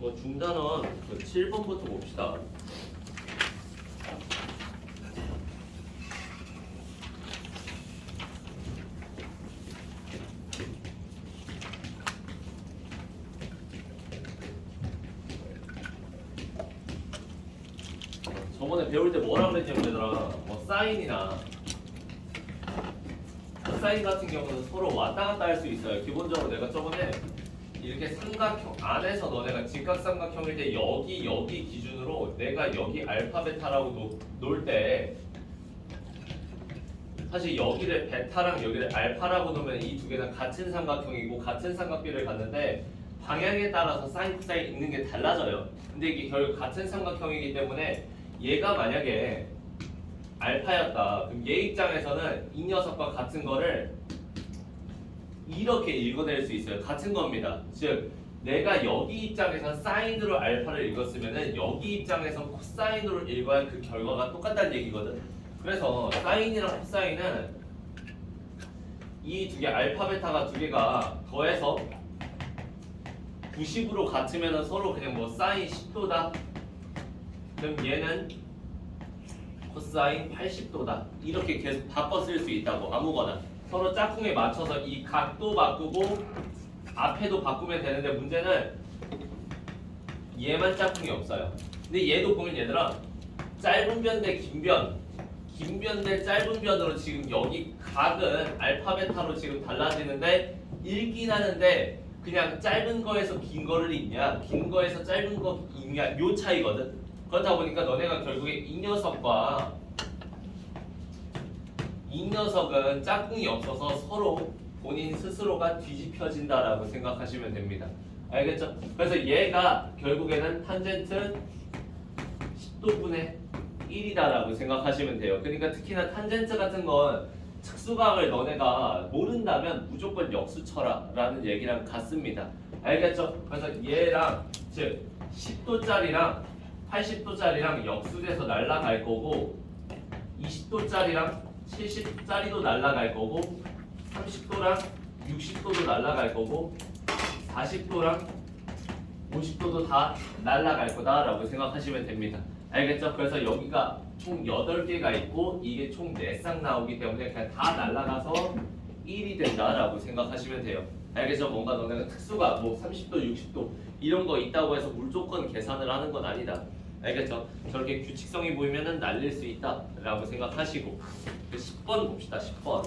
뭐 중단원 그 7번부터 봅시다. 저번에 배울 때 뭐라 그랬냐면 얘들아, 뭐 사인이나 코사인 같은 경우는 서로 왔다 갔다 할 수 있어요. 기본적으로 내가 저번에 이렇게 삼각형 안에서 너네가 직각삼각형일 때 여기 기준으로 내가 여기 알파 베타라고 놓을 때 사실 여기를 베타랑 여기를 알파라고 놓으면 이 두 개는 같은 삼각형이고 같은 삼각비를 갖는데 방향에 따라서 사인 코사인 있는 게 달라져요. 근데 이게 결국 같은 삼각형이기 때문에 얘가 만약에 알파였다. 그럼 얘 입장에서는 이 녀석과 같은 거를 이렇게 읽어낼 수 있어요. 같은 겁니다. 즉 내가 여기 입장에서 사인으로 알파를 읽었으면은 여기 입장에서 코사인으로 읽어야 그 결과가 똑같다는 얘기거든. 그래서 사인이랑 코사인은 이 두 개 알파 베타가 두 개가 더해서 90으로 같으면은 서로 그냥 뭐 사인 10도다. 그럼 얘는 코사인 80도다. 이렇게 계속 바꿔 쓸 수 있다고. 아무거나 서로 짝꿍에 맞춰서 이 각도 바꾸고 앞에도 바꾸면 되는데 문제는 얘만 짝꿍이 없어요. 근데 얘도 보면 얘들아 짧은 변 대 긴 변 대 짧은 변으로 지금 여기 각은 알파 베타로 지금 달라지는데 읽긴 하는데 그냥 짧은 거에서 긴 거를 읽냐 긴 거에서 짧은 거 읽냐 요 차이거든. 그렇다 보니까 너네가 결국에 이 녀석은 짝꿍이 없어서 서로 본인 스스로가 뒤집혀진다라고 생각하시면 됩니다. 알겠죠? 그래서 얘가 결국에는 탄젠트 10도분의 1이다라고 생각하시면 돼요. 그러니까 특히나 탄젠트 같은 건 특수각을 너네가 모른다면 무조건 역수 쳐라라는 얘기랑 같습니다. 알겠죠? 그래서 얘랑 즉 10도짜리랑 80도짜리랑 역수돼서 날아갈 거고 20도짜리랑 70짜리도 날아갈 거고 30도랑 60도도 날아갈 거고 40도랑 50도도 다 날아갈 거다라고 생각하시면 됩니다. 알겠죠? 그래서 여기가 총 8개가 있고 이게 총 4쌍 나오기 때문에 그냥 다 날아가서 1이 된다라고 생각하시면 돼요. 알겠죠? 뭔가 너네가 특수가 뭐 30도, 60도 이런 거 있다고 해서 물조건 계산을 하는 건 아니다. 알겠죠? 저렇게 규칙성이 보이면은 날릴 수 있다라고 생각하시고 10번 봅시다. 10번.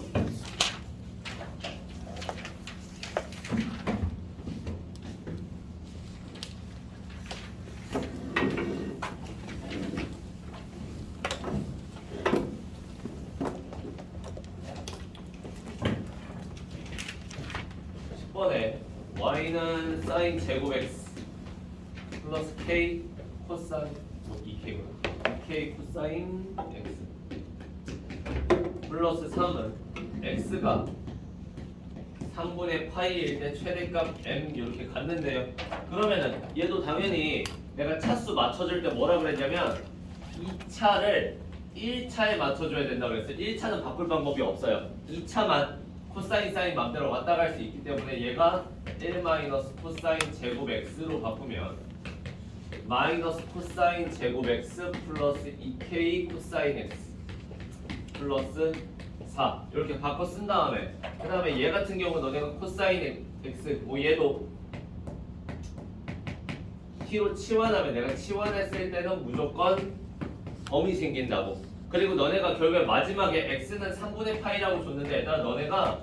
번에 y는 사인 제곱 x 플러스 k 코사인 2k 코사인 x 플러스 3은 x가 3분의 파이일 때 최대값 m 이렇게 갔는데요. 그러면은 얘도 당연히 내가 차수 맞춰줄 때 뭐라 그랬냐면 2차를 1차에 맞춰줘야 된다고 그랬어요. 1차는 바꿀 방법이 없어요. 2차만 코사인 사인 맘대로 왔다 갈 수 있기 때문에 얘가 1 마이너스 코사인 제곱 x로 바꾸면 마이너스 코사인 제곱 x 플러스 2k 코사인 x 플러스 4 이렇게 바꿔 쓴 다음에 그 다음에 얘 같은 경우 너네가 코사인 x 뭐 얘도 t로 치환하면 내가 치환했을 때는 무조건 범위 생긴다고. 그리고 너네가 결국에 마지막에 x는 3분의 파이라고 줬는데 얘들아 너네가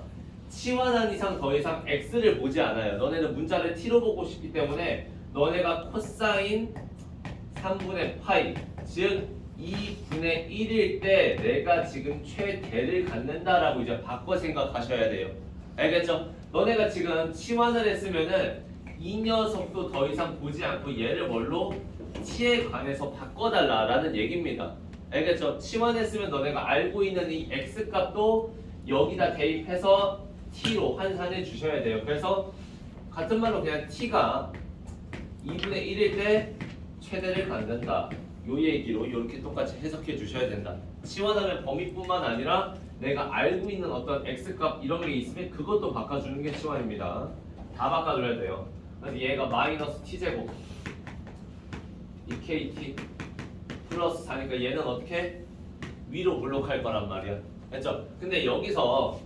치환한 이상 더 이상 x를 보지 않아요. 너네는 문자를 t로 보고 싶기 때문에 너네가 코사인 3분의 파이 즉 2분의 1일 때 내가 지금 최대를 갖는다라고 이제 바꿔 생각하셔야 돼요. 알겠죠? 너네가 지금 치환을 했으면은 이 녀석도 더 이상 보지 않고 얘를 뭘로 t에 관해서 바꿔달라라는 얘기입니다. 알겠죠? 치환했으면 너네가 알고 있는 이 x 값도 여기다 대입해서 t로 환산해 주셔야 돼요. 그래서 같은 말로 그냥 t가 2분의 1일 때 최대를 갖는다. 요 얘기로 이렇게 똑같이 해석해 주셔야 된다. 치환하면 범위뿐만 아니라 내가 알고 있는 어떤 x값 이런 게 있으면 그것도 바꿔주는 게 치환입니다. 다 바꿔줘야 돼요. 그래서 얘가 마이너스 t제곱 2kt 플러스 4니까 얘는 어떻게 위로 블록할 거란 말이야. 됐죠? 근데 여기서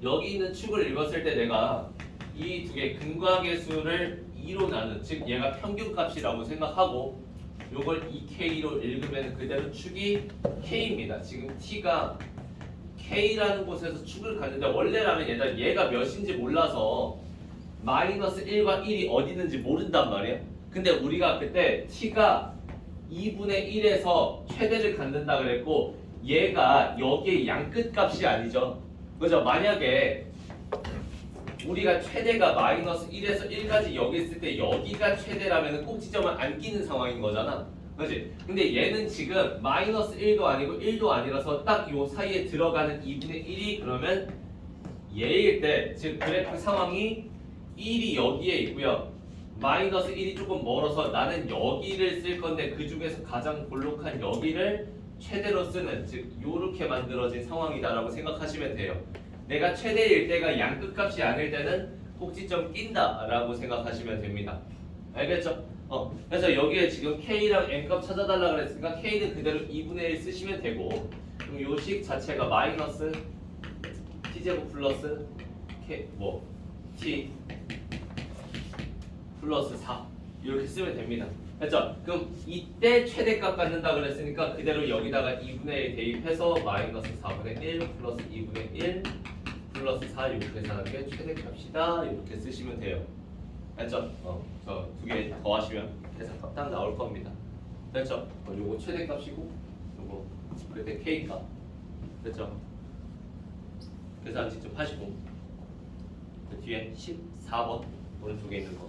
여기 있는 축을 읽었을 때 내가 이 두 개 근과계수를 2로 나눈, 즉 얘가 평균값이라고 생각하고 요걸 2k로 읽으면 그대로 축이 k입니다. 지금 t가 k라는 곳에서 축을 갖는데 원래라면 얘가 몇인지 몰라서 마이너스 1과 1이 어디 있는지 모른단 말이야. 근데 우리가 그때 t가 2분의 1에서 최대를 갖는다 그랬고 얘가 여기에 양끝값이 아니죠. 그죠? 만약에 우리가 최대가 마이너스 1에서 1까지 여기 있을 때 여기가 최대라면 꼭지점을 안 끼는 상황인 거잖아. 그렇지? 근데 얘는 지금 마이너스 1도 아니고 1도 아니라서 딱 요 사이에 들어가는 2분의 1이 그러면 얘일 때, 즉 그래프 상황이 1이 여기에 있고요. 마이너스 1이 조금 멀어서 나는 여기를 쓸 건데 그 중에서 가장 볼록한 여기를 최대로 쓰는, 즉 요렇게 만들어진 상황이다라고 생각하시면 돼요. 내가 최대일 때가 양끝값이 아닐 때는 꼭지점 낀다라고 생각하시면 됩니다. 알겠죠? 그래서 여기에 지금 K랑 N값 찾아달라 그랬으니까 K는 그대로 2분의 1 쓰시면 되고 그럼 요 식 자체가 마이너스 T제곱 플러스 K T 플러스 4 이렇게 쓰면 됩니다. 됐죠? 그럼 이때 최대값 갖는다 그랬으니까 그대로 여기다가 2분의 1 대입해서 마이너스 4분의 1 플러스 2분의 1 플러스 4 이렇게 계산하는 게 최대값이다 이렇게 쓰시면 돼요. 됐죠? 저 두 개 더하시면 계산값 딱 나올 겁니다. 됐죠? 요거 최대값이고 요거 그때 K값. 됐죠? 계산 직접 하시고 그 뒤에 14번 오른쪽에 있는 거.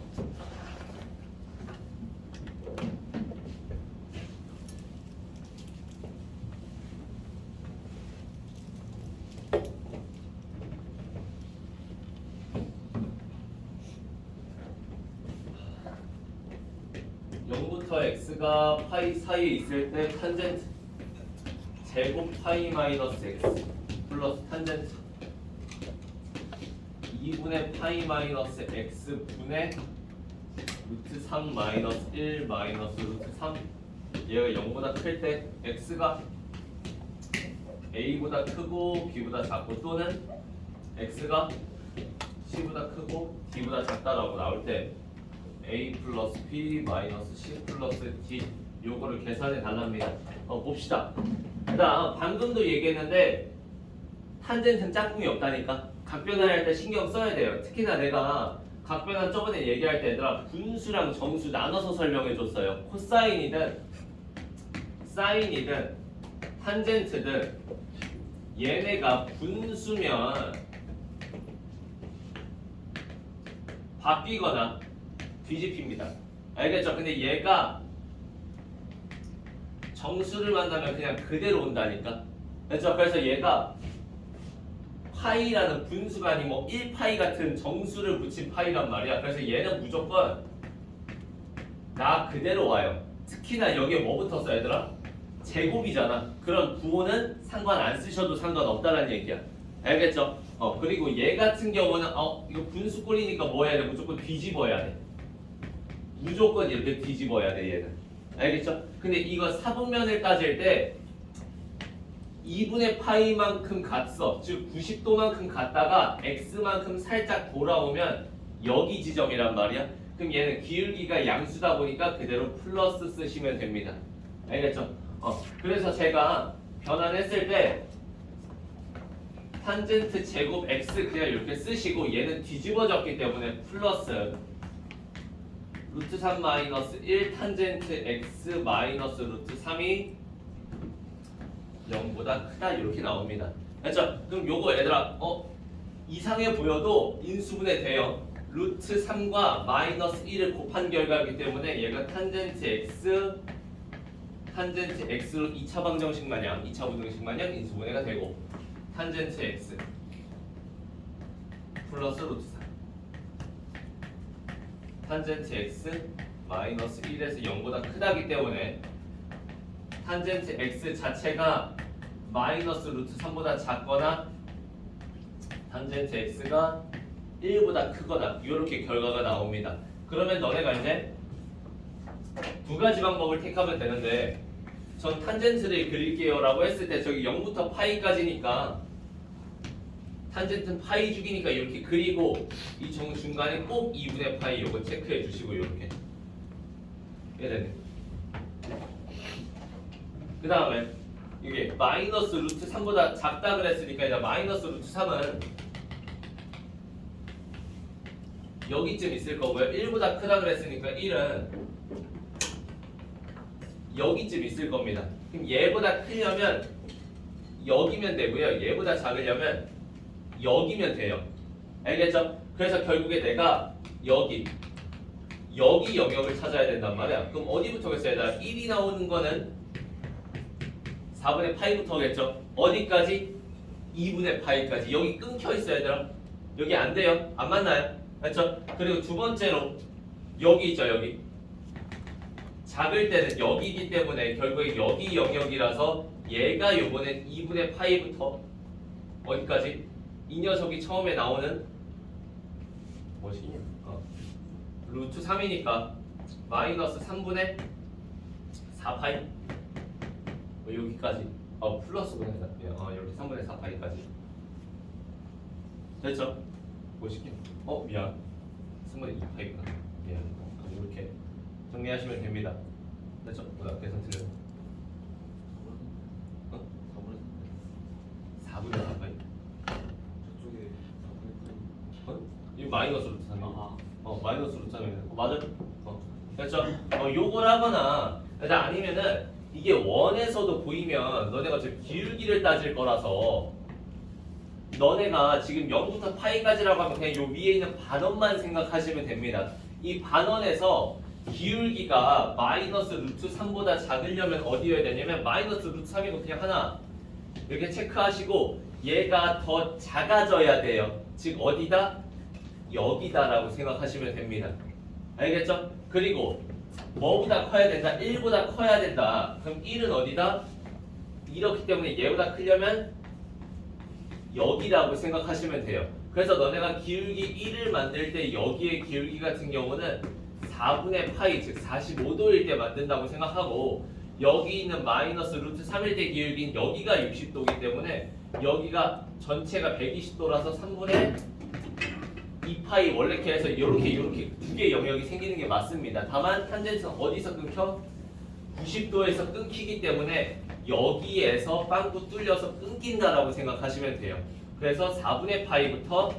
x가 파이 사이에 있을 때 탄젠트 제곱 파이 마이너스 x 플러스 탄젠트 2분의 파이 마이너스 x 분의 루트 3 마이너스 1 마이너스 루트 3 얘가 0보다 클 때 x가 a보다 크고 b보다 작고 또는 x가 c보다 크고 d보다 작다라고 나올 때 a 플러스 b 마이너스 c 플러스 d 요거를 계산해 달랍니다. 봅시다. 그다음 방금도 얘기했는데 탄젠트는 짝꿍이 없다니까 각변환할 때 신경 써야 돼요. 특히나 내가 각변환 저번에 얘기할 때 얘들아 분수랑 정수 나눠서 설명해 줬어요. 코사인이든 사인이든 탄젠트든 얘네가 분수면 바뀌거나 뒤집힙니다. 알겠죠? 근데 얘가 정수를 만나면 그냥 그대로 온다니까. 그렇죠? 그래서 얘가 파이라는 분수가 아니고 1파이 같은 정수를 붙인 파이란 말이야. 그래서 얘는 무조건 나 그대로 와요. 특히나 여기에 뭐 붙었어 얘들아? 제곱이잖아. 그런 부호는 상관 안 쓰셔도 상관없다는 얘기야. 알겠죠? 그리고 얘 같은 경우는 이거 분수 꼴이니까 뭐 해야 돼? 무조건 뒤집어야 돼. 무조건 이렇게 뒤집어야 돼 얘는. 알겠죠? 근데 이거 사분면을 따질 때 2분의 파이만큼 갔어. 즉 90도만큼 갔다가 x만큼 살짝 돌아오면 여기 지점이란 말이야. 그럼 얘는 기울기가 양수다 보니까 그대로 플러스 쓰시면 됩니다. 알겠죠? 그래서 제가 변환했을 때 탄젠트 제곱 x 그냥 이렇게 쓰시고 얘는 뒤집어졌기 때문에 플러스 루트 3 마이너스 1 탄젠트 x 마이너스 루트 3이 0보다 크다 이렇게 나옵니다. 그렇죠? 그럼 요거 얘들아 이상해 보여도 인수분해 돼요. 루트 3과 마이너스 1을 곱한 결과이기 때문에 얘가 탄젠트 x로 2차 방정식 마냥 2차 부등식 마냥 인수분해가 되고 탄젠트 x 플러스 루트 3 탄젠트 x 마이너스 1에서 0보다 크다기 때문에 탄젠트 x 자체가 마이너스 루트 3보다 작거나 탄젠트 x가 1보다 크거나 이렇게 결과가 나옵니다. 그러면 너네가 이제 두 가지 방법을 택하면 되는데 전 탄젠트를 그릴게요 라고 했을 때 저기 0부터 파이까지니까 탄젠트는 파이 주기니까 이렇게 그리고 이 중간에 꼭 2분의 파이 요거 체크해 주시고 이렇게 이래네. 그 다음에 이게 마이너스 루트 3보다 작다 그랬으니까 이제 마이너스 루트 3은 여기쯤 있을 거고요. 1보다 크다 그랬으니까 1은 여기쯤 있을 겁니다. 그럼 얘보다 크려면 여기면 되고요. 얘보다 작으려면 여기면 돼요. 알겠죠? 그래서 결국에 내가 여기 영역을 찾아야 된단 말이야. 그럼 어디부터겠어요? 1이 나오는 거는 4분의 파이부터겠죠? 어디까지? 2분의 파이까지. 여기 끊겨 있어야 돼요. 여기 안 돼요. 안 맞나요? 그렇죠? 그리고 두 번째로 여기 있죠. 여기. 작을 때는 여기이기 때문에 결국에 여기 영역이라서 얘가 요번엔 2분의 파이부터 어디까지? 이 녀석이 처음에 나오는 뭐지? 루트 3이니까 마이너스 3분의 4파이 여기까지 플러스구나. 이렇게 3분의 4파이까지 됐죠? 보시게 미안 3분의 2파이구나 미안. 이렇게 정리하시면 됩니다. 됐죠? 뭐야 계산 틀려요? 4분의 4파이 저쪽에 4분의 8 이 마이너스 루트 3이에요. 마이너스 루트 3이에요. 맞아요? 됐죠? 요걸 하거나 일단 아니면은 이게 원에서도 보이면 너네가 지금 기울기를 따질 거라서 너네가 지금 0부터 파이까지라고 하면 그냥 요 위에 있는 반원만 생각하시면 됩니다. 이 반원에서 기울기가 마이너스 루트 3보다 작으려면 어디여야 되냐면 마이너스 루트 3이고 그냥 하나 이렇게 체크하시고 얘가 더 작아져야 돼요. 즉 어디다? 여기다라고 생각하시면 됩니다. 알겠죠? 그리고 뭐보다 커야 된다? 1보다 커야 된다. 그럼 1은 어디다? 이렇기 때문에 얘보다 크려면 여기라고 생각하시면 돼요. 그래서 너네가 기울기 1을 만들 때 여기의 기울기 같은 경우는 4분의 파이 즉 45도일 때 만든다고 생각하고 여기 있는 마이너스 루트 3일 때 기울기는 여기가 60도이기 때문에 여기가 전체가 120도라서 3분의 2파이 원래 계에서 이렇게 두 개의 영역이 생기는 게 맞습니다. 다만 탄젠트는 어디서 끊겨? 90도에서 끊기기 때문에 여기에서 빵꾸 뚫려서 끊긴다라고 생각하시면 돼요. 그래서 4분의 파이부터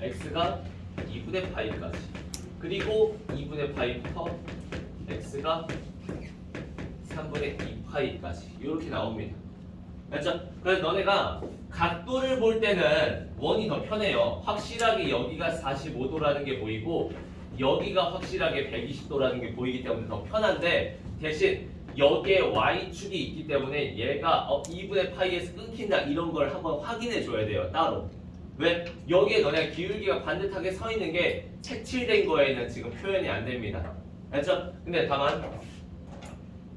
x가 2분의 파이까지 그리고 2분의 파이부터 x가 3분의 2파이까지 이렇게 나옵니다. 맞죠? 그래서 너네가 각도를 볼 때는 원이 더 편해요. 확실하게 여기가 45도라는 게 보이고 여기가 확실하게 120도라는 게 보이기 때문에 더 편한데 대신 여기에 y축이 있기 때문에 얘가 2분의 파이에서 끊긴다 이런 걸 한번 확인해 줘야 돼요. 따로. 왜? 여기에 너네가 기울기가 반듯하게 서 있는 게 색칠된 거에는 지금 표현이 안 됩니다. 알죠? 근데 다만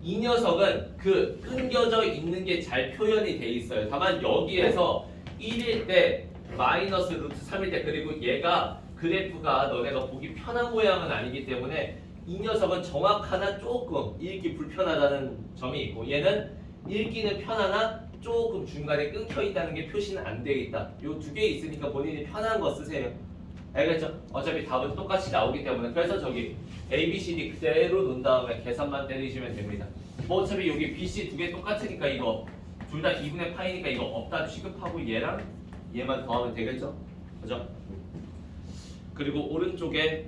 이 녀석은 그 끊겨져 있는 게 잘 표현이 돼 있어요. 다만 여기에서 1일 때 마이너스 루트 3일 때 그리고 얘가 그래프가 너네가 보기 편한 모양은 아니기 때문에 이 녀석은 정확하나 조금 읽기 불편하다는 점이 있고 얘는 읽기는 편하나 조금 중간에 끊겨 있다는 게 표시는 안 되어 있다. 요 두 개 있으니까 본인이 편한 거 쓰세요. 알겠죠? 어차피 답은 똑같이 나오기 때문에 그래서 저기 A, B, C, D 그대로 놓은 다음에 계산만 때리시면 됩니다. 뭐 어차피 여기 B, C 두 개 똑같으니까 이거 둘 다 2분의 파이니까 이거 없다 취급하고 얘랑 얘만 더하면 되겠죠? 그죠? 그리고 오른쪽에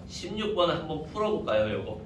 16번을 한번 풀어볼까요? 요거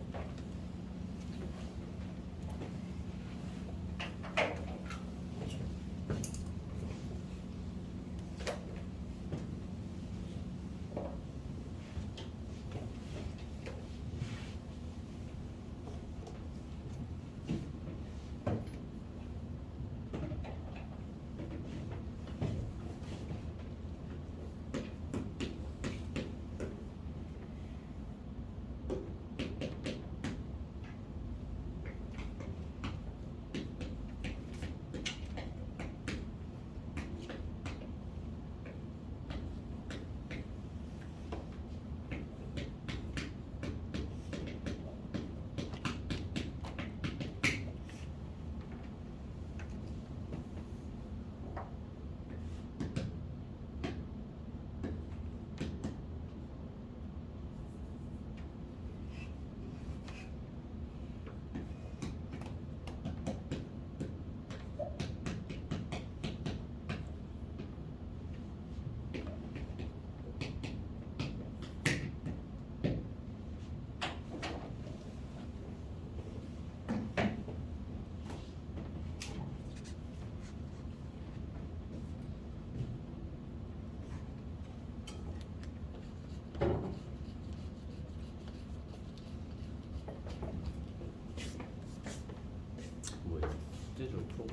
숙제죠 프로.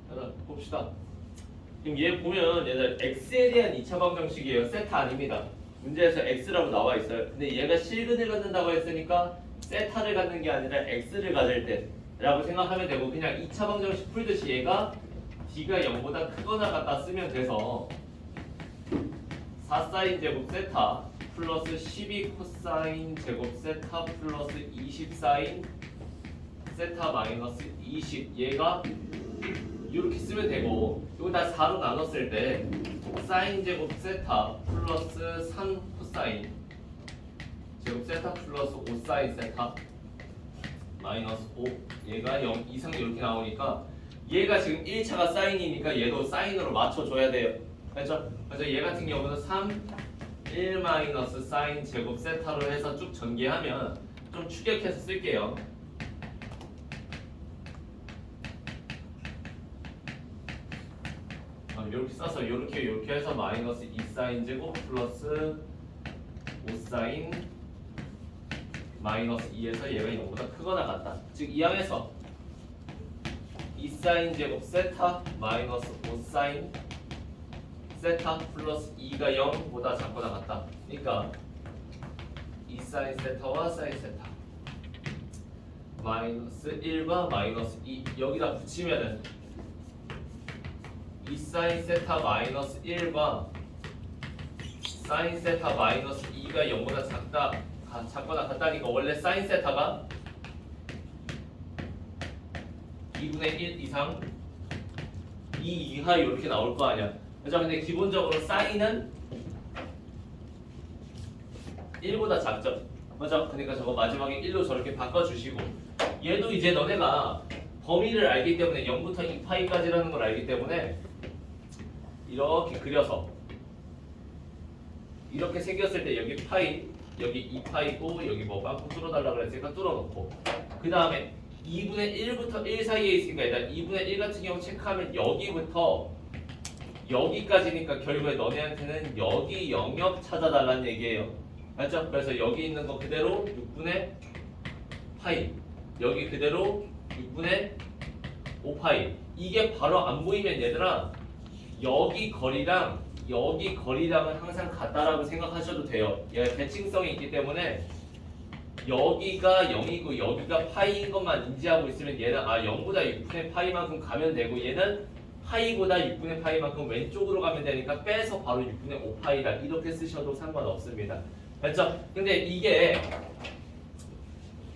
하나 봅시다. 지금 얘 보면 얘는 x에 대한 2차 방정식이에요. 세타 아닙니다. 문제에서 x라고 나와 있어요. 근데 얘가 실근을 갖는다고 했으니까 세타를 갖는 게 아니라 x를 가질 때라고 생각하면 되고, 그냥 2차 방정식 풀듯이 얘가 d가 0보다 크거나 같다 쓰면 돼서 4사인 제곱 세타 플러스 12 코사인 제곱 세타 플러스 24인 세타 마이너스 20, 얘가 이렇게 쓰면 되고, 이거 다 4로 나눴을 때 사인 제곱 세타 플러스 3 코사인 제곱 세타 플러스 5 사인 세타 마이너스 5, 얘가 0 이상 이렇게 나오니까 얘가 지금 1차가 사인이니까 얘도 사인으로 맞춰줘야 돼요. 그렇죠? 그래서 얘 같은 경우는 3, 1 마이너스 사인 제곱 세타로 해서 쭉 전개하면 좀 추격해서 쓸게요. 이렇게 써서 이렇게 해서 마이너스 2 사인 제곱 플러스 5 사인 마이너스 2에서 얘가 0보다 크거나 같다. 즉 이 항에서 2 사인 제곱 세타 마이너스 5 사인 세타 플러스 2가 0보다 작거나 같다. 그러니까 2 사인 세타와 사인 세타 마이너스 1과 마이너스 2 여기다 붙이면은 2 사인 세타 마이너스 1과 사인 세타 마이너스 2가 0보다 작거나 같다니까 원래 사인 세타가 2분의 1 이상 2 이하 이렇게 나올 거 아니야. 그죠? 근데 기본적으로 사인은 1보다 작죠. 맞아? 그러니까 저거 마지막에 1로 저렇게 바꿔주시고, 얘도 이제 너네가 범위를 알기 때문에 0부터 2파이까지라는 걸 알기 때문에 이렇게 그려서 이렇게 생겼을 때 여기 파이, 여기 2파이고 여기 뭐 빵꾸 뚫어달라고 그랬으니까 뚫어놓고, 그 다음에 2분의 1부터 1 사이에 있으니까 일단 2분의 1 같은 경우 체크하면 여기부터 여기까지니까 결국에 너네한테는 여기 영역 찾아달라는 얘기예요. 맞죠? 그래서 여기 있는 거 그대로 6분의 파이, 여기 그대로 6분의 5파이. 이게 바로 안 보이면 얘들아 여기 거리랑 여기 거리랑은 항상 같다라고 생각하셔도 돼요. 얘가 대칭성이 있기 때문에 여기가 0이고 여기가 파이인 것만 인지하고 있으면 얘는 0보다 6분의 파이만큼 가면 되고, 얘는 파이보다 6분의 파이만큼 왼쪽으로 가면 되니까 빼서 바로 6분의 5파이다 이렇게 쓰셔도 상관없습니다. 그렇죠? 근데 이게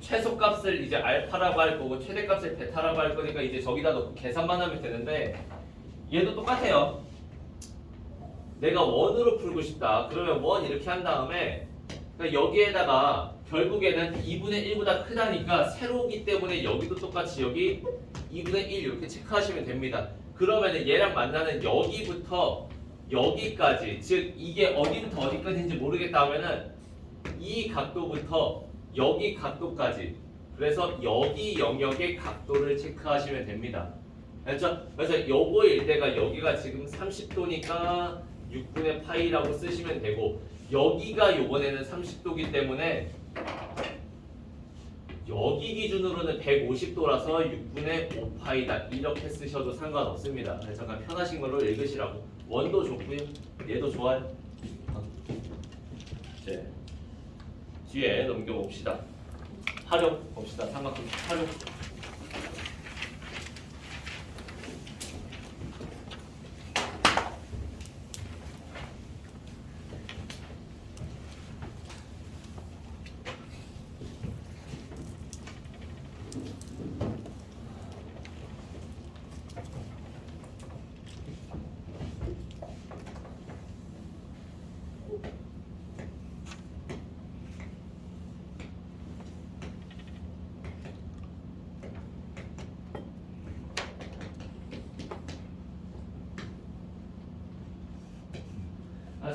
최소값을 이제 알파라고 할 거고 최대값을 베타라고 할 거니까 이제 저기다 넣고 계산만 하면 되는데, 얘도 똑같아요. 내가 원으로 풀고 싶다. 그러면 원 이렇게 한 다음에 그러니까 여기에다가 결국에는 2분의 1보다 크다니까 세로기 때문에 여기도 똑같이 여기 2분의 1 이렇게 체크하시면 됩니다. 그러면은 얘랑 만나는 여기부터 여기까지, 즉 이게 어디부터 어디까지인지 모르겠다 하면은 이 각도부터 여기 각도까지, 그래서 여기 영역의 각도를 체크하시면 됩니다. 알죠? 그래서 요거일 때가 여기가 지금 30도니까 6분의 파이라고 쓰시면 되고, 여기가 요번에는 30도기 때문에 여기 기준으로는 150도라서 6분의 5파이다 이렇게 쓰셔도 상관없습니다. 잠깐 편하신 걸로 읽으시라고. 원도 좋고요, 얘도 좋아요. 이제 뒤에 넘겨봅시다. 활용 봅시다. 삼각형 활용.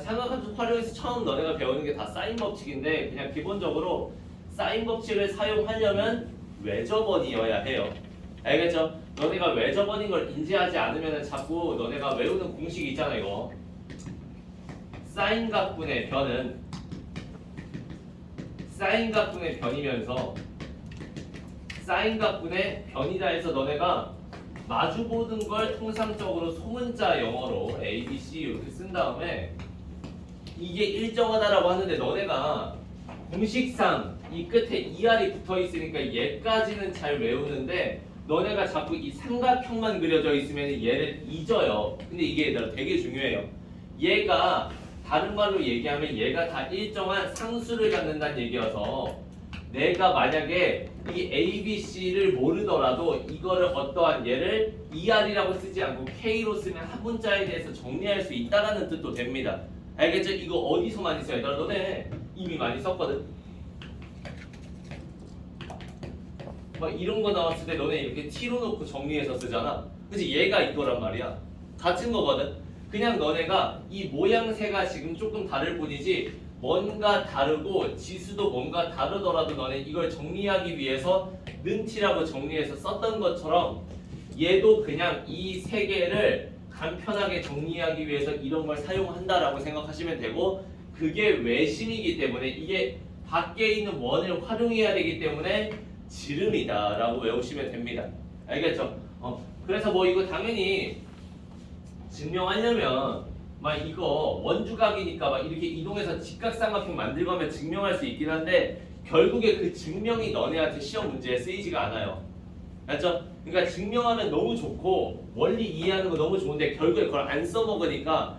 삼각함수 활용해서 처음 너네가 배우는 게 다 사인 법칙인데, 그냥 기본적으로 사인 법칙을 사용하려면 외접원이어야 해요. 알겠죠? 너네가 외접원인 걸 인지하지 않으면 자꾸 너네가 외우는 공식이 있잖아. 이거 사인각분의 변은 사인각분의 변이면서 사인각분의 변이다 해서 너네가 마주보는 걸 통상적으로 소문자 영어로 A, B, C 이렇게 쓴 다음에 이게 일정하다라고 하는데, 너네가 공식상 이 끝에 ER이 붙어 있으니까 얘까지는 잘 외우는데, 너네가 자꾸 이 삼각형만 그려져 있으면 얘를 잊어요. 근데 이게 얘들아 되게 중요해요. 얘가 다른 말로 얘기하면 얘가 다 일정한 상수를 갖는다는 얘기여서, 내가 만약에 이 A, B, C를 모르더라도 이거를 어떠한 얘를 ER이라고 쓰지 않고 K로 쓰면 한 문자에 대해서 정리할 수 있다는 뜻도 됩니다. 알겠죠? 이거 어디서 많이 써? 얘들아 너네 이미 많이 썼거든. 막 이런 거 나왔을 때 너네 이렇게 T로 놓고 정리해서 쓰잖아. 그치? 얘가 이거란 말이야. 같은 거거든. 그냥 너네가 이 모양새가 지금 조금 다를 뿐이지 뭔가 다르고 지수도 뭔가 다르더라도 너네 이걸 정리하기 위해서 는 T라고 정리해서 썼던 것처럼 얘도 그냥 이 세 개를 간편하게 정리하기 위해서 이런 걸 사용한다라고 생각하시면 되고, 그게 외심이기 때문에 이게 밖에 있는 원을 활용해야 되기 때문에 지름이다 라고 외우시면 됩니다. 알겠죠? 그래서 뭐 이거 당연히 증명하려면 막 이거 원주각이니까 막 이렇게 이동해서 직각삼각형 만들고 하면 증명할 수 있긴 한데, 결국에 그 증명이 너네한테 시험 문제에 쓰이지가 않아요. 알죠? 그러니까 증명하면 너무 좋고 원리 이해하는 거 너무 좋은데 결국에 그걸 안 써먹으니까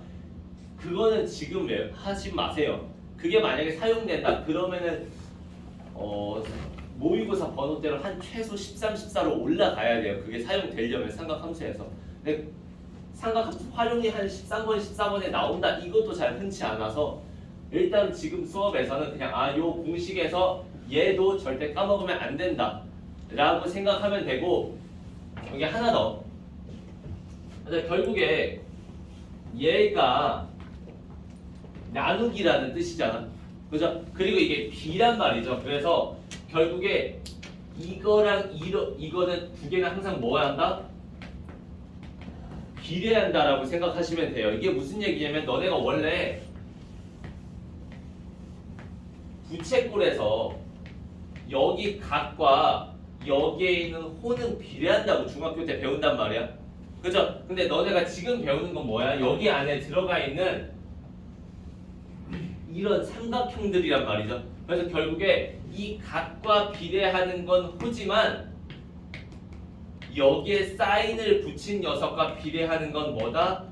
그거는 지금 하지 마세요. 그게 만약에 사용된다 그러면은 모의고사 번호대로 한 최소 13, 14로 올라가야 돼요. 그게 사용되려면 삼각함수에서. 근데 삼각함수 활용이 한 13번, 14번에 나온다 이것도 잘 흔치 않아서 일단 지금 수업에서는 그냥 요 공식에서 얘도 절대 까먹으면 안 된다 라고 생각하면 되고, 여기 하나 더. 결국에 얘가 나누기라는 뜻이잖아. 그죠? 그리고 이게 B란 말이죠. 그래서 결국에 이거랑 이거는 두 개는 항상 뭐 한다? 비례한다라고 생각하시면 돼요. 이게 무슨 얘기냐면 너네가 원래 부채꼴에서 여기 각과 여기에 있는 호는 비례한다고 중학교 때 배운단 말이야. 그죠? 근데 너네가 지금 배우는 건 뭐야? 여기 안에 들어가 있는 이런 삼각형들이란 말이죠. 그래서 결국에 이 각과 비례하는 건 호지만 여기에 사인을 붙인 녀석과 비례하는 건 뭐다?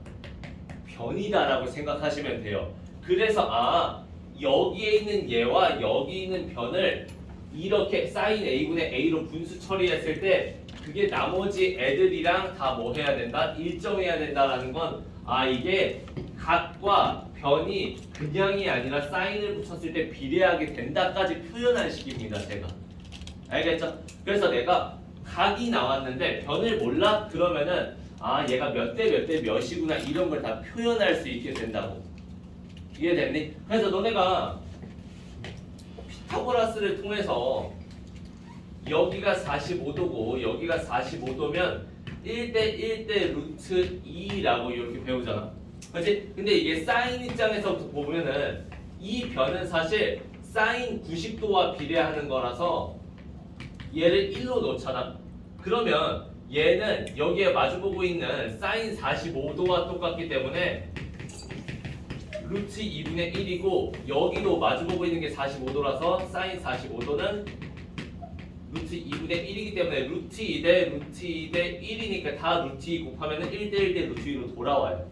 변이다라고 생각하시면 돼요. 그래서 여기에 있는 얘와 여기 있는 변을 이렇게 사인 A분의 A로 분수 처리했을 때 그게 나머지 애들이랑 다 뭐 해야 된다? 일정해야 된다라는 건 이게 각과 변이 그냥이 아니라 사인을 붙였을 때 비례하게 된다까지 표현한 식입니다. 제가. 알겠죠? 그래서 내가 각이 나왔는데 변을 몰라? 그러면은 아 얘가 몇 대 몇 대 몇이구나 이런 걸 다 표현할 수 있게 된다고. 이해됐니? 그래서 너네가 피타고라스를 통해서 여기가 45도고 여기가 45도면 1대 1대 루트 2라고 이렇게 배우잖아. 그렇지? 근데 이게 사인 입장에서 보면은 이 변은 사실 사인 90도와 비례하는 거라서 얘를 1로 놓잖아. 그러면 얘는 여기에 마주보고 있는 사인 45도와 똑같기 때문에 루트 2분의 1이고 여기도 마주보고 있는 게 45도라서 사인 45도는 루트 2분의 1이기 때문에 루트 2 대 루트 2 대 1이니까 다 루트 2 곱하면 1대 1 대 루트 2로 돌아와요.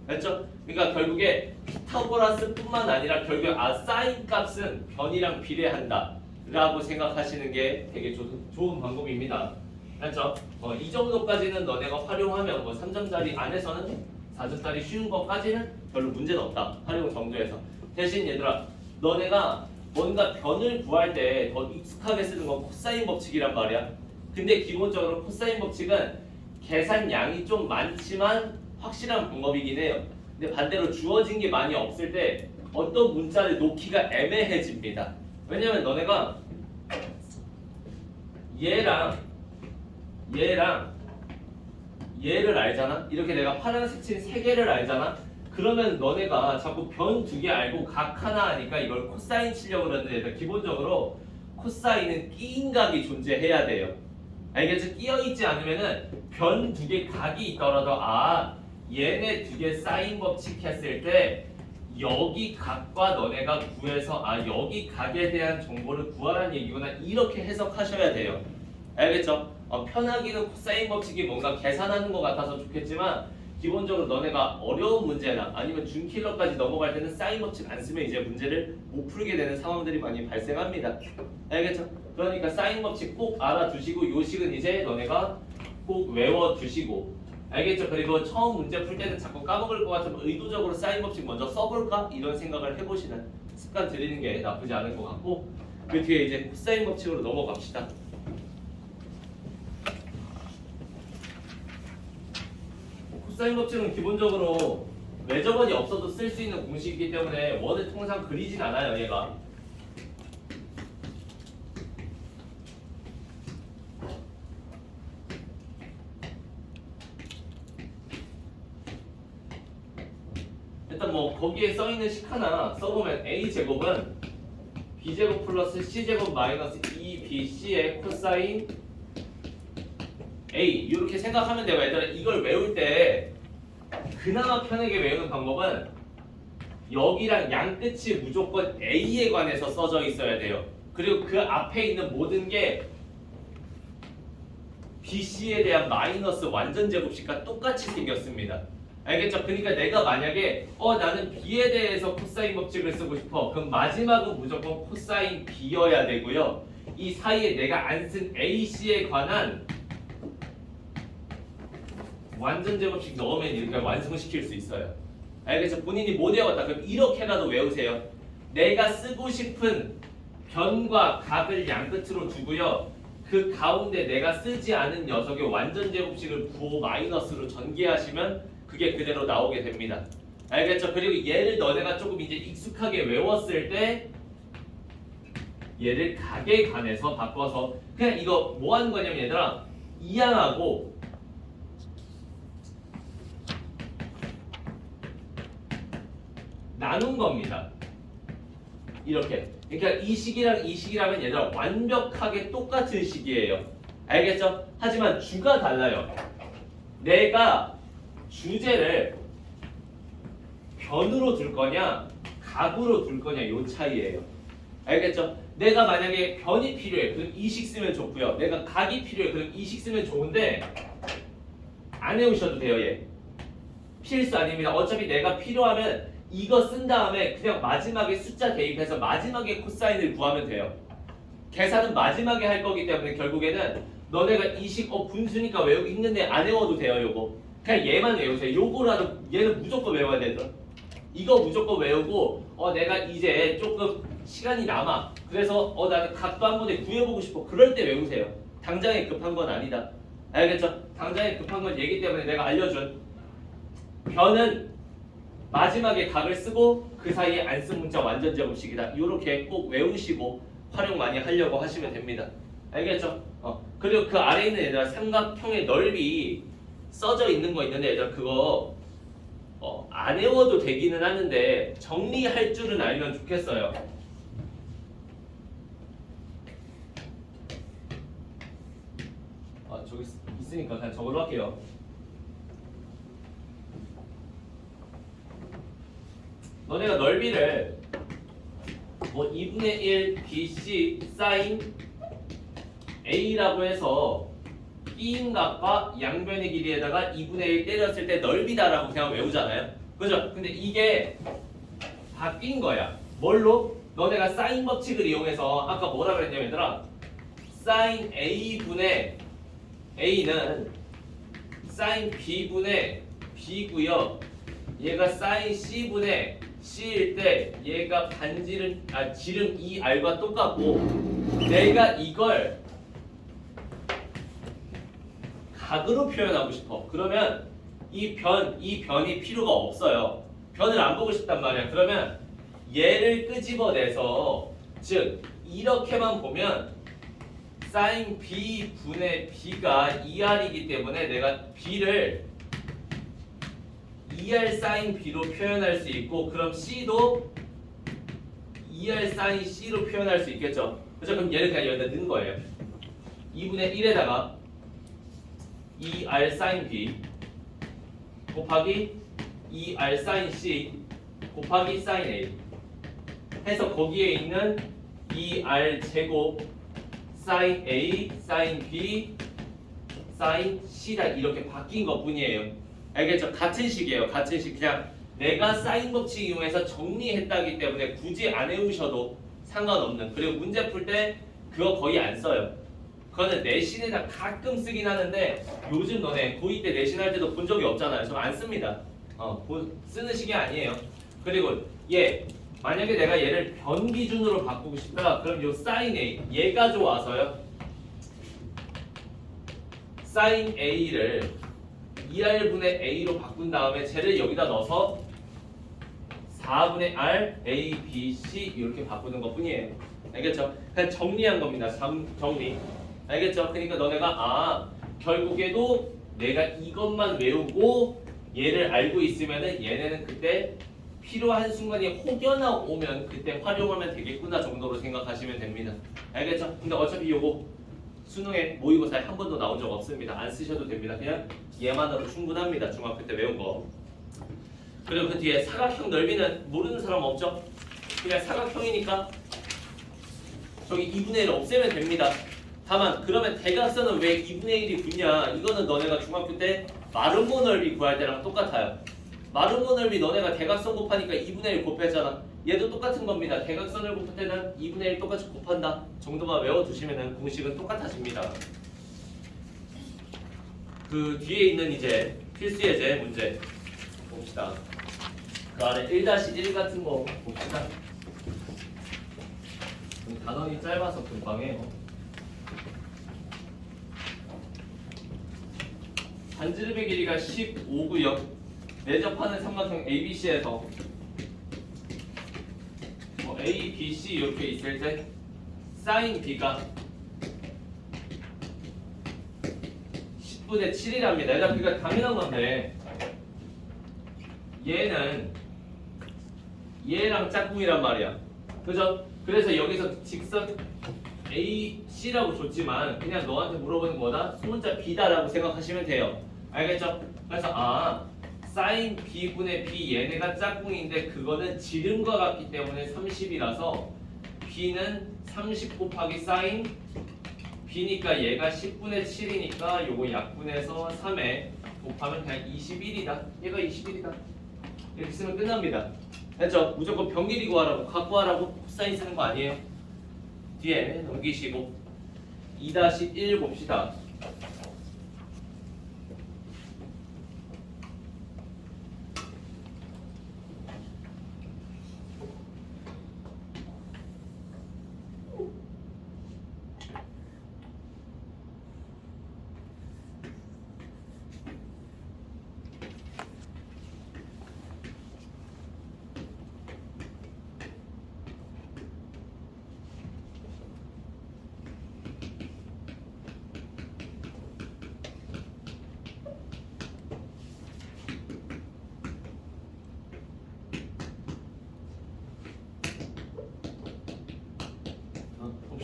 됐죠? 그러니까 결국에 피타고라스뿐만 아니라 결국 사인 값은 변이랑 비례한다 라고 생각하시는 게 되게 좋은 방법입니다. 됐죠? 이 정도까지는 너네가 활용하면 3점짜리 안에서는 4점짜리 쉬운 것까지는 별로 문제는 없다. 활용 정도에서. 대신 얘들아 너네가 뭔가 변을 구할 때 더 익숙하게 쓰는 건 코사인 법칙이란 말이야. 근데 기본적으로 코사인 법칙은 계산량이 좀 많지만 확실한 방법이긴 해요. 근데 반대로 주어진 게 많이 없을 때 어떤 문자를 놓기가 애매해집니다. 왜냐면 너네가 얘를 알잖아? 이렇게 내가 파란색 친 3개를 알잖아? 그러면 너네가 자꾸 변 2개 알고 각 하나 하니까 이걸 코사인 치려고 그러는데 기본적으로 코사인은 끼인 각이 존재해야 돼요. 알겠죠? 끼어있지 않으면은 변 2개 각이 있더라도 얘네 2개 사인 법칙 했을 때 여기 각과 너네가 구해서 여기 각에 대한 정보를 구하라는 얘기구나 이렇게 해석하셔야 돼요. 알겠죠? 편하기는 코사인 법칙이 뭔가 계산하는 것 같아서 좋겠지만 기본적으로 너네가 어려운 문제나 아니면 준킬러까지 넘어갈 때는 사인 법칙 안 쓰면 이제 문제를 못 풀게 되는 상황들이 많이 발생합니다. 알겠죠? 그러니까 사인 법칙 꼭 알아두시고 요 식은 이제 너네가 꼭 외워두시고 알겠죠? 그리고 처음 문제 풀 때는 자꾸 까먹을 것 같으면 의도적으로 사인 법칙 먼저 써볼까? 이런 생각을 해보시는 습관 들이는 게 나쁘지 않을 것 같고 그 뒤에 이제 코사인 법칙으로 넘어갑시다. 코사인 법칙은 기본적으로 매저번이 없어도 쓸 수 있는 공식이기 때문에 원을 통상 그리진 않아요. 얘가 일단 거기에 써있는 식 하나 써보면 a제곱은 b제곱 플러스 c제곱 마이너스 2bc의 코사인 a 이렇게 생각하면 돼요. 얘들아 이걸 외울 때 그나마 편하게 외우는 방법은 여기랑 양 끝이 무조건 a에 관해서 써져 있어야 돼요. 그리고 그 앞에 있는 모든 게 bc에 대한 마이너스 완전 제곱식과 똑같이 생겼습니다. 알겠죠? 그러니까 내가 만약에 나는 b에 대해서 코사인 법칙을 쓰고 싶어. 그럼 마지막은 무조건 코사인 b여야 되고요. 이 사이에 내가 안 쓴 ac에 관한 완전 제곱식 넣으면 이렇게 완성시킬 수 있어요. 알겠죠? 본인이 못 외웠다. 그럼 이렇게라도 외우세요. 내가 쓰고 싶은 변과 각을 양끝으로 두고요. 그 가운데 내가 쓰지 않은 녀석의 완전 제곱식을 부호 마이너스로 전개하시면 그게 그대로 나오게 됩니다. 알겠죠? 그리고 얘를 너네가 조금 이제 익숙하게 외웠을 때 얘를 각에 관해서 바꿔서 그냥 이거 뭐 하는 거냐면 얘들아 이항하고 나눈 겁니다. 이렇게. 그러니까 이 식이랑 이 식이라면 얘들아 완벽하게 똑같은 식이에요. 알겠죠? 하지만 주가 달라요. 내가 주제를 변으로 둘 거냐 각으로 둘 거냐 요 차이예요. 알겠죠? 내가 만약에 변이 필요해. 그럼 이 식 쓰면 좋고요. 내가 각이 필요해. 그럼 이 식 쓰면 좋은데 안 외우셔도 돼요. 얘. 필수 아닙니다. 어차피 내가 필요하면 이거 쓴 다음에 그냥 마지막에 숫자 대입해서 마지막에 코사인을 구하면 돼요. 계산은 마지막에 할 거기 때문에 결국에는 너네가 이 식 분수니까 외우고 있는데 안 외워도 돼요. 요거 그냥 얘만 외우세요. 요거라도 얘는 무조건 외워야 되더라. 이거 무조건 외우고 내가 이제 조금 시간이 남아. 그래서 나는 각도 한 번에 구해보고 싶어. 그럴 때 외우세요. 당장에 급한 건 아니다. 알겠죠? 당장에 급한 건 얘기 때문에 내가 알려준 변은 마지막에 각을 쓰고 그 사이에 안 쓴 문자 완전 제곱식이다. 이렇게 꼭 외우시고 활용 많이 하려고 하시면 됩니다. 알겠죠? 그리고 그 아래에 있는 얘들아 삼각형의 넓이 써져 있는 거 있는데 얘들아 그거 안 외워도 되기는 하는데 정리할 줄은 알면 좋겠어요. 저기 있으니까 그냥 저걸로 할게요. 너네가 넓이를 뭐 2분의 1 BC 사인 A라고 해서 B인 값과 양변의 길이에다가 2분의 1 때렸을 때 넓이다라고 그냥 외우잖아요. 그죠? 근데 이게 바뀐 거야. 뭘로? 너네가 사인 법칙을 이용해서 아까 뭐라 그랬냐면 얘들아 사인 A분의 A는 사인 B분의 B고요. 얘가 사인 C분의 C일 때 얘가 반지름 지름 2R과 똑같고 내가 이걸 각으로 표현하고 싶어. 그러면 이 변이 필요가 없어요. 변을 안 보고 싶단 말이야. 그러면 얘를 끄집어내서 즉 이렇게만 보면 사인 B 분의 B가 2R이기 때문에 내가 B를 2R 사인 B로 표현할 수 있고 그럼 C도 2R 사인 C로 표현할 수 있겠죠. 그렇죠? 그럼 얘를 그냥 여기다 넣은 거예요. 2분의 1에다가 2R 사인 B 곱하기 2R 사인 C 곱하기 사인 A 해서 거기에 있는 2R 제곱 사인 A 사인 B 사인 C다 이렇게 바뀐 것 뿐이에요. 알겠죠? 같은 식이에요. 같은 식. 그냥 내가 사인 법칙 이용해서 정리했다기 때문에 굳이 안 외우셔도 상관없는. 그리고 문제 풀 때 그거 거의 안 써요. 그거는 내신에다 가끔 쓰긴 하는데 요즘 너네 고2 때 내신 할 때도 본 적이 없잖아요. 저 안 씁니다. 쓰는 식이 아니에요. 그리고 만약에 내가 얘를 변 기준으로 바꾸고 싶다. 그럼 요 사인 A 얘가 좋아서요. 사인 A를 2R분의 A로 바꾼 다음에 쟤를 여기다 넣어서 4분의 R, A, B, C 이렇게 바꾸는 것 뿐이에요. 알겠죠? 그냥 정리한 겁니다. 정리. 알겠죠? 그러니까 너네가 결국에도 내가 이것만 외우고 얘를 알고 있으면은 얘네는 그때 필요한 순간이 혹여나 오면 그때 활용하면 되겠구나 정도로 생각하시면 됩니다. 알겠죠? 근데 어차피 요거 수능에 모의고사에 한 번도 나온 적 없습니다. 안 쓰셔도 됩니다. 그냥 얘만으로 충분합니다. 중학교 때 외운 거. 그리고 그 뒤에 사각형 넓이는 모르는 사람 없죠? 그냥 사각형이니까 저기 2분의 1을 없애면 됩니다. 다만 그러면 대각선은 왜 2분의 1이 붙냐? 이거는 너네가 중학교 때 마름모 넓이 구할 때랑 똑같아요. 마름모 넓이 너네가 대각선 곱하니까 2분의 1 곱했잖아. 얘도 똑같은 겁니다. 대각선을 곱할 때는 2분의 1 똑같이 곱한다 정도만 외워두시면 공식은 똑같아집니다. 그 뒤에 있는 이제 필수 예제 문제 봅시다. 그 아래 1-1 같은 거 봅시다. 단원이 짧아서 금방 해요. 반지름의 길이가 15구역 내접하는 삼각형 ABC에서 A, B, C 이렇게 있을 때 사인 B가 10분의 7이랍니다. 일단 그러니까 당연한 건데 얘는 얘랑 짝꿍이란 말이야. 그죠? 그래서 여기서 직선 A, C라고 줬지만 그냥 너한테 물어보는 거다. 소문자 B다라고 생각하시면 돼요. 알겠죠? 그래서 사인 B분의 B 얘네가 짝꿍인데 그거는 지름과 같기 때문에 30이라서 B는 30 곱하기 사인 B니까 얘가 10분의 7이니까 요거 약분해서 3에 곱하면 그냥 21이다. 얘가 21이다. 이렇게 쓰면 끝납니다. 됐죠? 무조건 변 길이 구하라고 갖고 하라고 코사인 쓰는 거 아니에요. 뒤에 넘기시고 2-1 봅시다.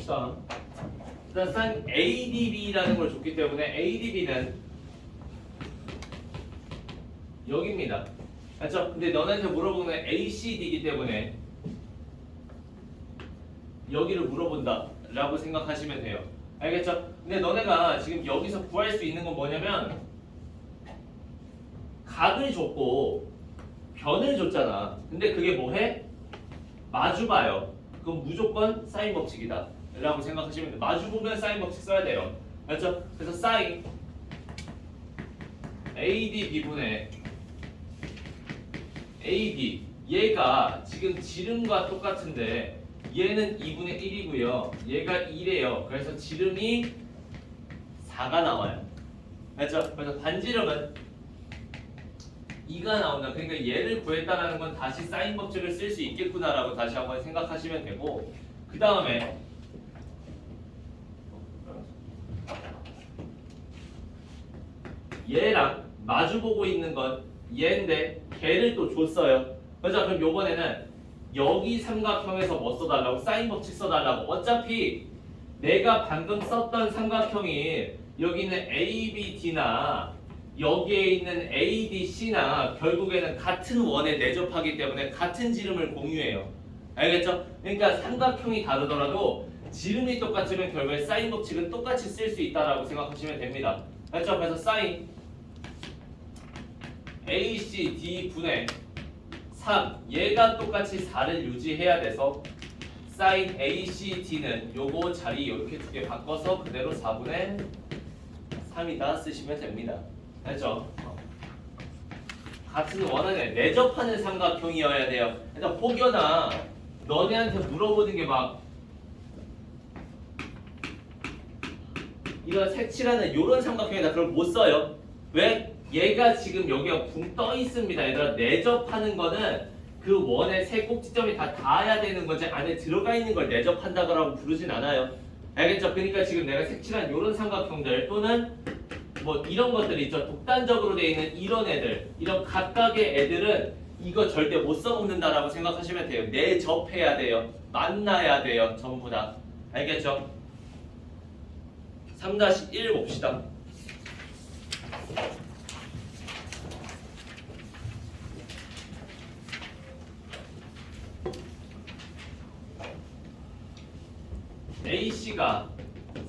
봅시다. 일단 sin ADB라는 걸 줬기 때문에 ADB는 여기입니다. 맞죠? 근데 너네한테 물어보는 건 ACD이기 때문에 여기를 물어본다 라고 생각하시면 돼요. 알겠죠? 근데 너네가 지금 여기서 구할 수 있는 건 뭐냐면 각을 줬고 변을 줬잖아. 근데 그게 뭐해? 마주봐요. 그럼 무조건 사인 법칙이다 라고 생각하시면 돼요. 마주보면 사인 법칙 써야 돼요. 맞죠? 그래서 사인 ADB분의 AB 얘가 지금 지름과 똑같은데 얘는 2분의 1이고요. 얘가 1이에요. 그래서 지름이 4가 나와요. 맞죠? 그래서 반지름은 2가 나온다. 그러니까 얘를 구했다라는 건 다시 사인 법칙을 쓸 수 있겠구나라고 다시 한번 생각하시면 되고 그 다음에 얘랑 마주보고 있는 건 얘인데 걔를 또 줬어요. 그죠? 그럼 요번에는 여기 삼각형에서 뭐 써달라고? 사인 법칙 써달라고. 어차피 내가 방금 썼던 삼각형이 여기는 ABD나 여기에 있는 ADC나 결국에는 같은 원에 내접하기 때문에 같은 지름을 공유해요. 알겠죠? 그러니까 삼각형이 다르더라도 지름이 똑같으면 결국에 사인 법칙은 똑같이 쓸 수 있다라고 생각하시면 됩니다. 알겠죠? 그래서 사인 ACD 분의 3 얘가 똑같이 4를 유지해야 돼서 사인 ACD는 요거 자리 이렇게 두 개 바꿔서 그대로 4분의 3이다 쓰시면 됩니다. 알죠? 같은 원안에 내접하는 삼각형이어야 돼요. 일단 혹여나 너네한테 물어보는 게 막 이런 색칠하는 요런 삼각형이다 그럼 못 써요. 왜? 얘가 지금 여기가 붕 떠 있습니다. 얘들아 내접하는 거는 그 원의 세 꼭지점이 다 닿아야 되는 거지 안에 들어가 있는 걸 내접한다고 부르진 않아요. 알겠죠? 그러니까 지금 내가 색칠한 요런 삼각형들 또는 뭐 이런 것들이 있죠. 독단적으로 돼 있는 이런 애들 이런 각각의 애들은 이거 절대 못 써먹는다라고 생각하시면 돼요. 내접해야 돼요. 만나야 돼요. 전부 다. 알겠죠? 3-1 봅시다. AC가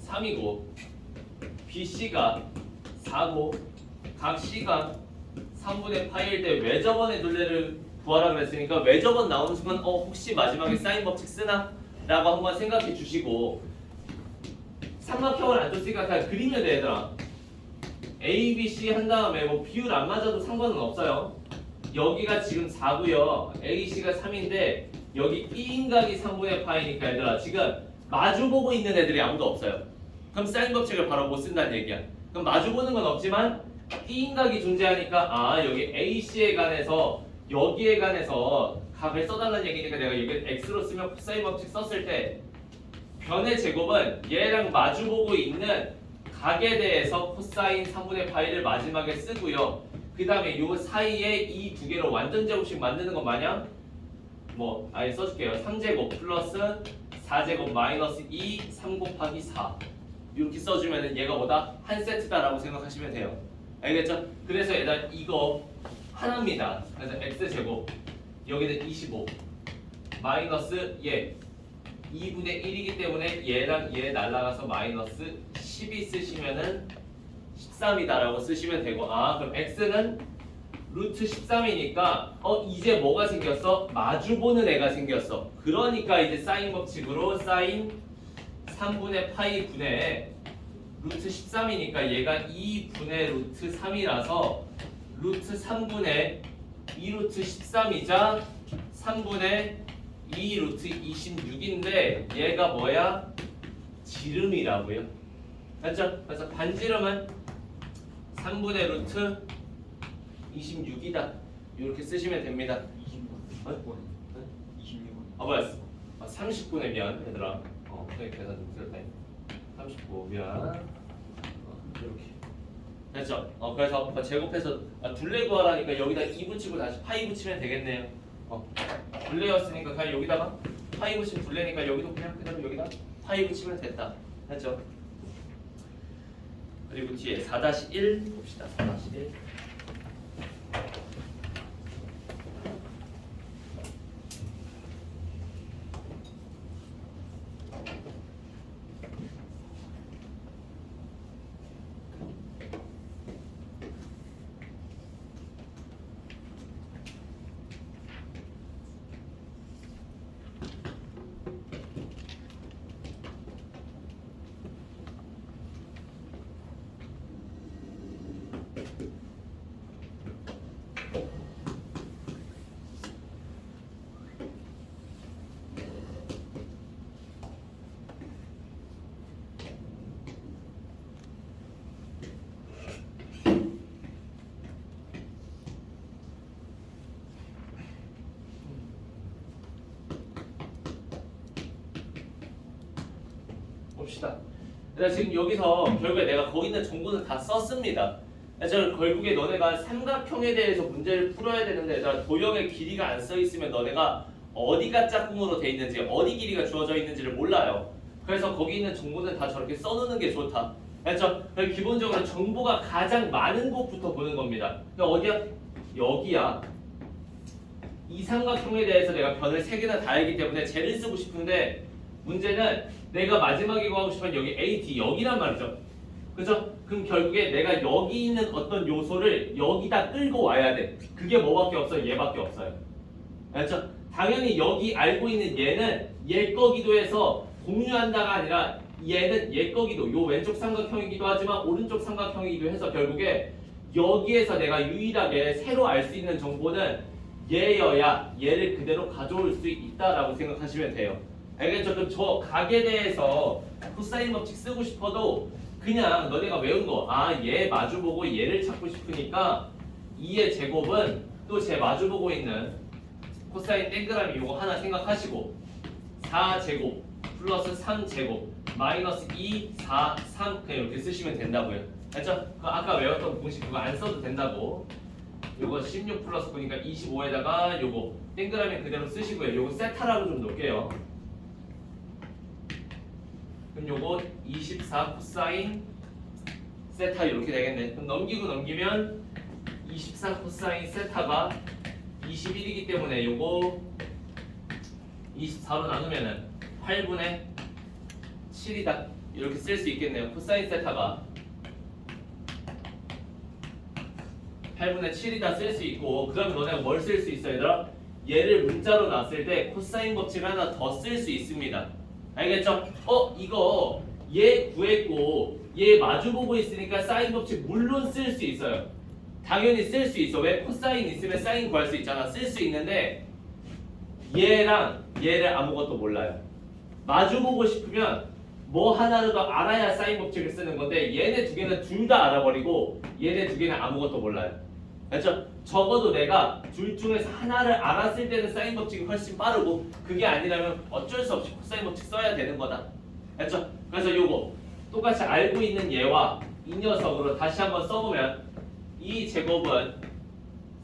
3이고 BC가 4고 각 C가 3분의 파일 때 외접원의 둘레를 구하라 그랬으니까 외접원 나오는 순간 혹시 마지막에 사인 법칙 쓰나? 라고 한번 생각해 주시고 삼각형을 안 줬으니까 그냥 그리면 돼 얘들아. A, B, C 한 다음에 뭐 비율 안 맞아도 상관은 없어요. 여기가 지금 4고요. A, C가 3인데 여기 B인각이 3분의 파이니까 얘들아 지금 마주보고 있는 애들이 아무도 없어요. 그럼 사인 법칙을 바로 못 쓴다는 얘기야. 그럼 마주보는 건 없지만 B인각이 존재하니까 여기 AC에 관해서 여기에 관해서 각을 써달라는 얘기니까 내가 여기 X로 쓰면 코사인 법칙 썼을 때 변의 제곱은 얘랑 마주보고 있는 각에 대해서 코사인 3분의 파이를 마지막에 쓰고요. 그 다음에 요 사이에 이 두 개로 완전 제곱식 만드는 것 마냥 뭐 아예 써줄게요. 3제곱 플러스 4제곱 마이너스 2 3 곱하기 4 이렇게 써주면은 얘가 뭐다? 한 세트다라고 생각하시면 돼요. 알겠죠? 그래서 얘들 이거 하나입니다. 그래서 x제곱 여기는 25 마이너스 얘 2분의 1이기 때문에 얘랑 얘 날라가서 마이너스 12 쓰시면은 13이다라고 쓰시면 되고 그럼 x는 루트 13이니까 이제 뭐가 생겼어? 마주보는 애가 생겼어. 그러니까 이제 사인 법칙으로 사인 3분의 파이 분의 루트 13이니까 얘가 2분의 루트 3이라서 루트 3분의 2루트 13이자 3분의 2 루트 26인데 얘가 뭐야? 지름이라고요. 맞죠? 그래서 반지름은 3분의 루트 26이다. 이렇게 쓰시면 됩니다. 26번. 26번. 뭐야? 30분의 미안 얘들아. 선생님 계산 좀 틀렸다. 39 미안. 이렇게. 됐죠? 그래서 제곱해서 둘레 구하라니까 여기다 2 붙이고 다시 파이 붙이면 되겠네요. 둘레였으니까 그냥 여기다가 파이 붙이면 둘레니까 여기도 그냥 그대로 여기다 파이 붙이면 됐다. 했죠? 그리고 뒤에 4-1 봅시다. 4-1. 봅시다. 그래서 지금 여기서 결국에 내가 거기 있는 정보는 다 썼습니다. 그래서 결국에 너네가 삼각형에 대해서 문제를 풀어야 되는데 얘들아, 도형의 길이가 안 써 있으면 너네가 어디가 짝꿍으로 돼 있는지 어디 길이가 주어져 있는지를 몰라요. 그래서 거기 있는 정보는 다 저렇게 써놓는 게 좋다. 그렇죠? 기본적으로 정보가 가장 많은 곳부터 보는 겁니다. 어디야? 여기야. 이 삼각형에 대해서 내가 변을 3개나 다 알기 때문에 쟤를 쓰고 싶은데 문제는 내가 마지막에 구하고 싶은 여기 A, D 여기란 말이죠. 그죠? 그럼 결국에 내가 여기 있는 어떤 요소를 여기다 끌고 와야 돼. 그게 뭐밖에 없어요? 얘밖에 없어요. 알죠? 당연히 여기 알고 있는 얘는 얘 거기도 해서 공유한다가 아니라 얘는 얘 거기도 요 왼쪽 삼각형이기도 하지만 오른쪽 삼각형이기도 해서 결국에 여기에서 내가 유일하게 새로 알 수 있는 정보는 얘여야 얘를 그대로 가져올 수 있다라고 생각하시면 돼요. 알겠죠? 그럼 저 각에 대해서 코사인 법칙 쓰고 싶어도 그냥 너네가 외운 거, 얘 마주보고 얘를 찾고 싶으니까 2의 제곱은 또 제 마주보고 있는 코사인 동그라미 요거 하나 생각하시고 4제곱 플러스 3제곱 마이너스 2, 4, 3 그냥 이렇게 쓰시면 된다고요. 알죠? 아까 외웠던 공식 그거 안 써도 된다고. 요거 16 플러스 9니까 25에다가 요거 동그라미 그대로 쓰시고요. 요거 세타라고 좀 놓을게요. 그럼 요거 24 코사인 세타 이렇게 되겠네. 그럼 넘기면 24 코사인 세타가 21이기 때문에 요거 24로 나누면은 8분의 7이다. 이렇게 쓸 수 있겠네요. 코사인 세타가 8분의 7이다 쓸 수 있고, 그 다음에 너네가 뭘 쓸 수 있어 얘들아? 얘를 문자로 놨을 때 코사인 법칙을 하나 더 쓸 수 있습니다. 알겠죠? 이거 얘 구했고 얘 마주보고 있으니까 사인 법칙 물론 쓸 수 있어요. 당연히 쓸 수 있어. 왜? 코사인 있으면 사인 구할 수 있잖아. 쓸 수 있는데 얘랑 얘를 아무것도 몰라요. 마주보고 싶으면 뭐 하나를 더 알아야 사인 법칙을 쓰는 건데 얘네 두 개는 둘 다 알아버리고 얘네 두 개는 아무것도 몰라요. 그렇죠? 적어도 내가 둘 중에서 하나를 알았을 때는 사인 법칙이 훨씬 빠르고 그게 아니라면 어쩔 수 없이 코사인 법칙 써야 되는 거다. 그렇죠? 그래서 요거 똑같이 알고 있는 얘와 이 녀석으로 다시 한번 써보면 이 제곱은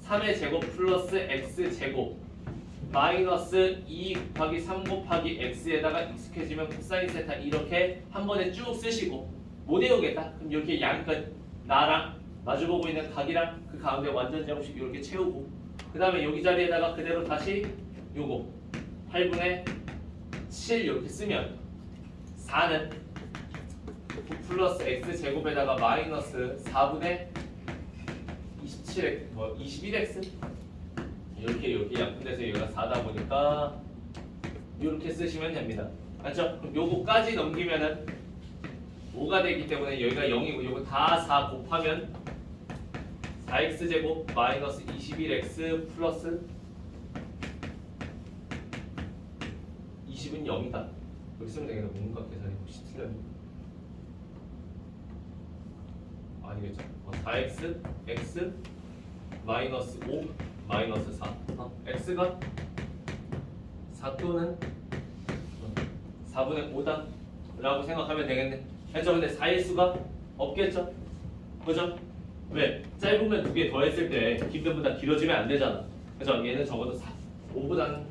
3의 제곱 플러스 x제곱 마이너스 2 곱하기 3 곱하기 x에다가 익숙해지면 코사인 세타 이렇게 한 번에 쭉 쓰시고 못 외우겠다? 그럼 이렇게 양끝 나랑 마주보고 있는 각이랑 그 가운데 완전 제곱식 이렇게 채우고 그 다음에 여기 자리에다가 그대로 다시 요거 8분의 7 이렇게 쓰면 4는 9 플러스 x제곱에다가 마이너스 4분의 21x 이렇게 약분돼서 여기가 4다 보니까 이렇게 쓰시면 됩니다. 맞죠? 그럼 요거까지 넘기면은 5가 되기 때문에 여기가 0이고 요거 다 4 곱하면 4x제곱 마이너스 21x 플러스 20은 0이다. 여기 쓰면 되겠네. 뭔가 계산이 혹시 틀렸네. 아니겠죠? 4x x 마이너스 5 마이너스 4 x가 4 또는 4분의 5다 라고 생각하면 되겠네. 그렇죠? 근데 4일 수가 없겠죠? 그죠? 왜? 짧으면 두 개 더했을 때 긴변보다 길어지면 안 되잖아. 그죠? 얘는 적어도 5보다는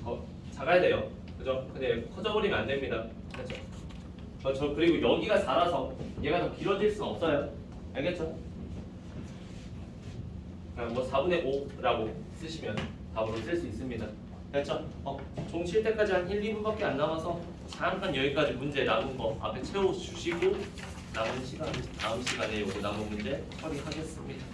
더 작아야 돼요. 그죠? 근데 커져버리면 안 됩니다. 그죠? 그리고 여기가 4라서 얘가 더 길어질 수는 없어요. 알겠죠? 그냥 뭐 4분의 5라고 쓰시면 답으로 쓸 수 있습니다. 됐죠? 종 칠 때까지 한 1, 2분밖에 안 남아서 잠깐 여기까지 문제 남은 거 앞에 채워주시고 남은 시간 다음 시간에 요거 남은 문제 처리하겠습니다.